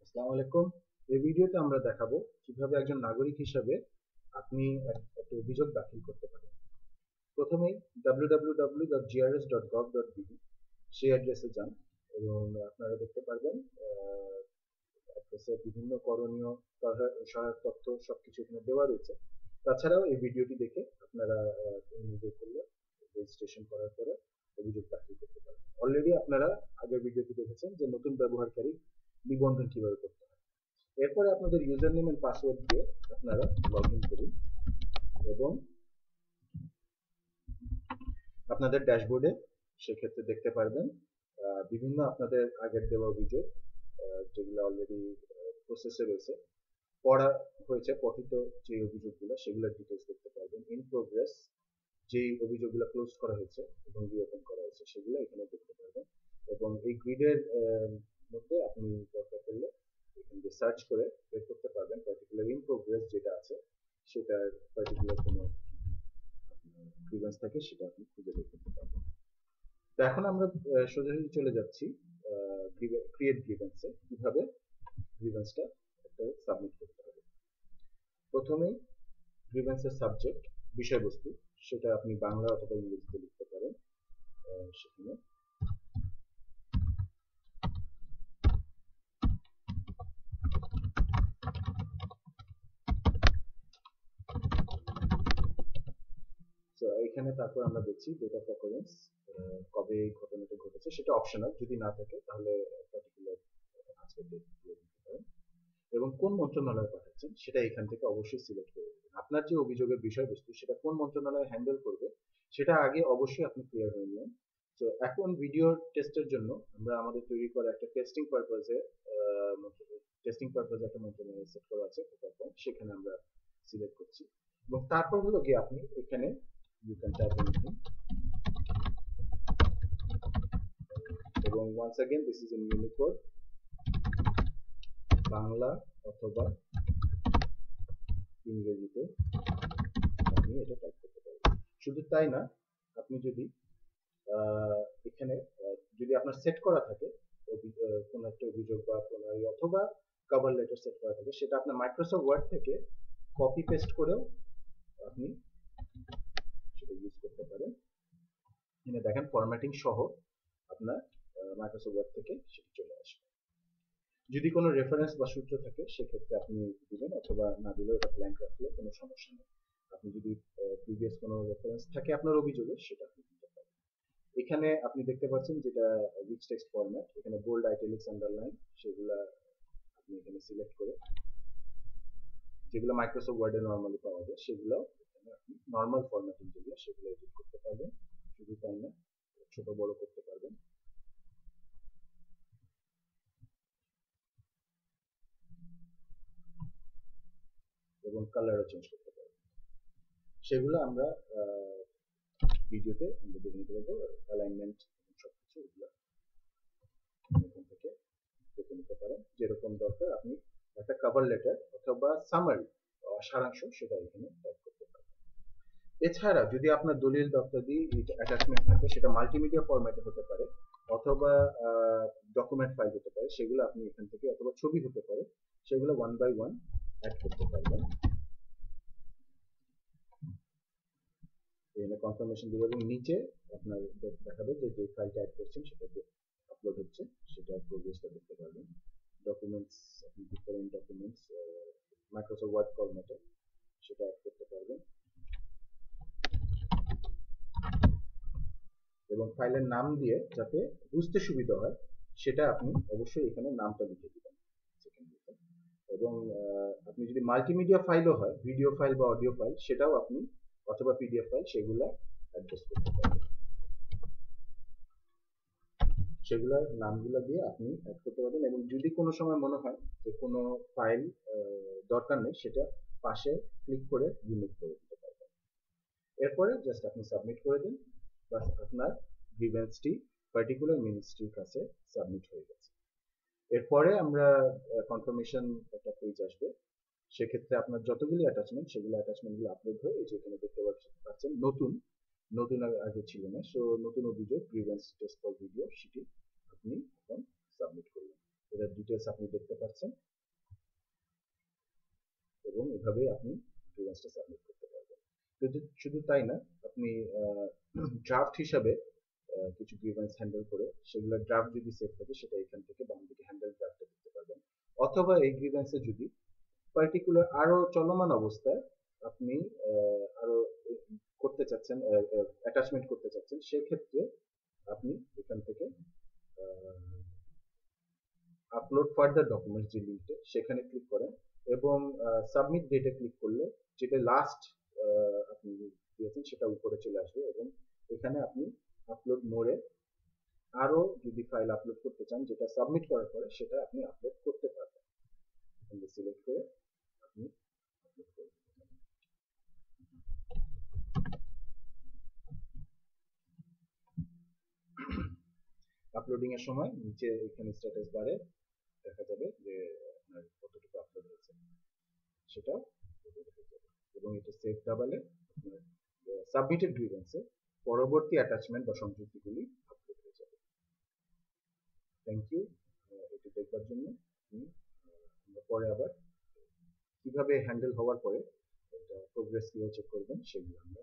আসসালামু আলাইকুম। এই ভিডিওতে আমরা দেখাবো কিভাবে একজন নাগরিক হিসাবে আপনি একটা অভিযোগ দাখিল করতে পারেন। প্রথমেই www.grs.gov.bd সেই অ্যাড্রেসে যান এবং আপনারা দেখতে পারবেন অ্যাড্রেসে বিভিন্ন করণীয় সহায়ক তথ্য সবকিছু এখানে দেওয়া রয়েছে। তাছাড়াও এই ভিডিওটি দেখে আপনারা নিজে করলে রেজিস্ট্রেশন করার পরে অভিযোগ দাখিল করতে পারেন। অলরেডি আপনারা আগের ভিডিওটি দেখেছেন যে নতুন ব্যবহারকারী নিবন্ধন কিভাবে করতে হয়। এরপরে আপনাদের ইউজার নেম এন্ড পাসওয়ার্ড দিয়ে আপনারা লগ ইন করুন এবং আপনাদের ড্যাশবোর্ডে সেক্ষেত্রে দেখতে পারবেন বিভিন্ন আপনাদের আগের দেওয়া অভিযোগ যেগুলো অলরেডি প্রসেসে রয়েছে, পড়া হয়েছে পঠিত যে অভিযোগগুলো সেগুলোর ডিটেলস দেখতে পারবেন। ইন প্রোগ্রেস যে অভিযোগগুলো ক্লোজ করা হয়েছে এবং রিওপেন করা হয়েছে সেগুলো এখানে দেখতে পারবেন। এবং এই গ্রিডের মধ্যে আপনি দরকার করলে এখান দিয়ে সার্চ করে বের করতে পারবেন পার্টিকুলার ইন প্রোগ্রেস যেটা আছে সেটার পার্টিকুলার কোনো গ্রিভেন্স থাকে সেটা আপনি খুঁজে বের করতে পারবেন। তো এখন আমরা সোজাসুজি চলে যাচ্ছি ক্রিয়েট গ্রিভেন্সে, কিভাবে গ্রিভেন্সটা একটা সাবমিট করতে হবে। প্রথমেই গ্রিভেন্সের সাবজেক্ট বিষয়বস্তু সেটা আপনি বাংলা অথবা ইংরেজিতে লিখতে পারেন। সেখানে এখানে তারপর আমরা দেখছি ডেট অফ অকারেন্স, কবে এই ঘটনাটা ঘটেছে সেটা অপশনাল, যদি না থাকে তাহলে পার্টিকুলার আজকের ডেট দিতে পারেন এবং কোন মন্ত্রণালয়ে পাঠাচ্ছেন সেটা এখান থেকে অবশ্যই সিলেক্ট করে দেবেন। আপনার যে অভিযোগের বিষয়বস্তু সেটা কোন মন্ত্রণালয় হ্যান্ডেল করবে সেটা আগে অবশ্যই আপনি ক্লিয়ার হয়ে নিন। তো এখন ভিডিও টেস্টের জন্য আমরা আমাদের তৈরি করা একটা টেস্টিং পারপাজে একটা মন্ত্রণালয় সেট করা আছে, সেখানে আমরা সিলেক্ট করছি এবং তারপর হলো গিয়ে আপনি এখানে you can type anything এবং once again this is in Unicode, Bangla অথবা ইংরেজিতে আপনি এটা টাইপ করতে পারবেন। শুধু তাই না, আপনি যদি এখানে যদি আপনার সেট করা থাকে কোন একটা অভিযোগ বা প্রণালী অথবা কভার লেটার সেট করা থাকে সেটা আপনার মাইক্রোসফট ওয়ার্ড থেকে কপি পেস্ট করেও আপনি সেটা ইউজ করতে পারেন। এখানে দেখেন ফরম্যাটিং সহ আপনার মাইক্রোসফট ওয়ার্ড থেকে সেটা চলে আসবে। যদি কোনো রেফারেন্স বা সূত্র থাকে সেক্ষেত্রে আপনি দিবেন, অথবা না দিলেও ওটা ব্ল্যাঙ্ক রাখলেও কোনো সমস্যা নেই। আপনি যদি প্রিভিয়াস কোনো রেফারেন্স থাকে আপনার অভিযোগে সেটা আপনি দিতে পারেন। এখানে আপনি দেখতে পাচ্ছেন যেটা রিচ টেক্সট ফরম্যাট, এখানে বোল্ড, আইটালিক্স, আন্ডারলাইন সেগুলা আপনি এখানে সিলেক্ট করে যেগুলো মাইক্রোসফট ওয়ার্ডে নরমালি পাওয়া যায় সেগুলো এখানে আপনি নরমাল ফরম্যাটিং যেগুলো সেগুলো এডিট করতে পারবেন। শুধু তাই না, ছোট বড় করতে পারবেন। এবং কালারও চেঞ্জ করতে পারবেন। সেগুলো আমরা ভিডিওতে আমরা দেখে নিতে পারবো। অ্যালাইনমেন্ট সবকিছু এগুলো এখান থেকে দেখে নিতে পারেন। যেরকম দরকার আপনি একটা কভার লেটার অথবা সামারি সারাংশ সেটা এখানে টাইপ করতে পারবেন। এছাড়া যদি আপনার দলিল দপ্তরি অ্যাটাচমেন্ট থাকে সেটা মাল্টিমিডিয়া ফরম্যাটে হতে পারে অথবা ডকুমেন্ট ফাইল হতে পারে, সেগুলো আপনি এখান থেকে, অথবা ছবি হতে পারে, সেগুলো 1 by 1 অ্যাড করতে পারবেন। এখানে কনফার্মেশন দিবে এবং নিচে আপনার দেখাবে যে যে ফাইলটা অ্যাড করছেন সেটা যে আপলোড হচ্ছে সেটার প্রোগ্রেসটা দেখতে পারবেন। ডকুমেন্টস আপনি ডিফারেন্ট ডকুমেন্টস মাইক্রোসফট ওয়ার্ড ফরম্যাটে সেটা অ্যাড করতে পারবেন এবং ফাইলের নাম দিয়ে যাতে বুঝতে সুবিধা হয় সেটা আপনি অবশ্যই এখানে নামটা লিখে দিবেন এবং আপনি যদি মাল্টিমিডিয়া ফাইলও হয়, ভিডিও ফাইল বা অডিও ফাইল, সেটাও আপনি অথবা পিডিএফ ফাইল সেগুলো অ্যাডজাস্ট করতে পারবেন। সেগুলোর নামগুলো দিয়ে আপনি অ্যাড করতে পারবেন এবং যদি কোনো সময় মনে হয় যে কোনো ফাইল দরকার নেই সেটা পাশে ক্লিক করে রিমুভ করে দিতে পারবেন। এরপরে জাস্ট আপনি সাবমিট করে দিন, বাস আপনার গ্রিভেন্সটি পার্টিকুলার মিনিস্ট্রির কাছে সাবমিট হয়ে গেছে। এরপরে আমরা কনফার্মেশন একটা পেজ আসবে, সেক্ষেত্রে আপনার যতগুলি অ্যাটাচমেন্ট সেগুলো অ্যাটাচমেন্টগুলো আপলোড হয়ে এই যে এখানে দেখতে পাচ্ছেন নতুন আগে ছিল না, সো নতুন অভিযোগ গ্রিভেন্স টেস্ট ফর ভিডিও সেটি আপনি এখন সাবমিট করবেন। এটার ডিটেলস আপনি দেখতে পাচ্ছেন এবং এভাবেই আপনি গ্রিভেন্সটা সাবমিট করতে পারবেন। শুধু তাই না, আপনি ড্রাফট হিসাবে কিছু গ্রিভেন্স হ্যান্ডেল করে সেগুলো ড্রাফট যদি সেভ থাকে সেটা এখান থেকে বাম দিকে হ্যান্ডেল ড্রাফটে দিতে পারবেন। অথবা এই গ্রিভেন্সে যদি পার্টিকুলার আরো চলমান অবস্থায় আপনি আরো করতে চাচ্ছেন, অ্যাটাচমেন্ট করতে চাচ্ছেন, সেক্ষেত্রে আপনি এখান থেকে আপলোড ফার্দার ডকুমেন্টস যে লিঙ্কটা সেখানে ক্লিক করেন এবং সাবমিট ডেটে ক্লিক করলে যেটা লাস্ট আপনি দিয়েছেন সেটা উপরে চলে আসবে এবং এখানে আপনি আপলোড মোড়ে আরো যদি ফাইল আপলোড করতে চান যেটা সাবমিট করার পরে সেটা আপনি আপলোড করতে পারবেন। এখানে সিলেক্ট করে আপনি আপলোড করবেন। আপলোডিং এর সময় নিচে এখানে স্ট্যাটাস বারে দেখা যাবে যে আপনার কতটুকু আপলোড হয়েছে সেটা এবং এটা সেভ দাবালে আপনার সাবমিটেড গ্রিভেন্সে পরবর্তী অ্যাটাচমেন্ট বা সংযুক্তিগুলি আপলোড হয়ে যাবে। থ্যাংক ইউ এটি দেখবার জন্য। আমরা পরে আবার কিভাবে হ্যান্ডেল হওয়ার পরে এটা প্রোগ্রেস কিভাবে চেক করবেন সেগুলো আমরা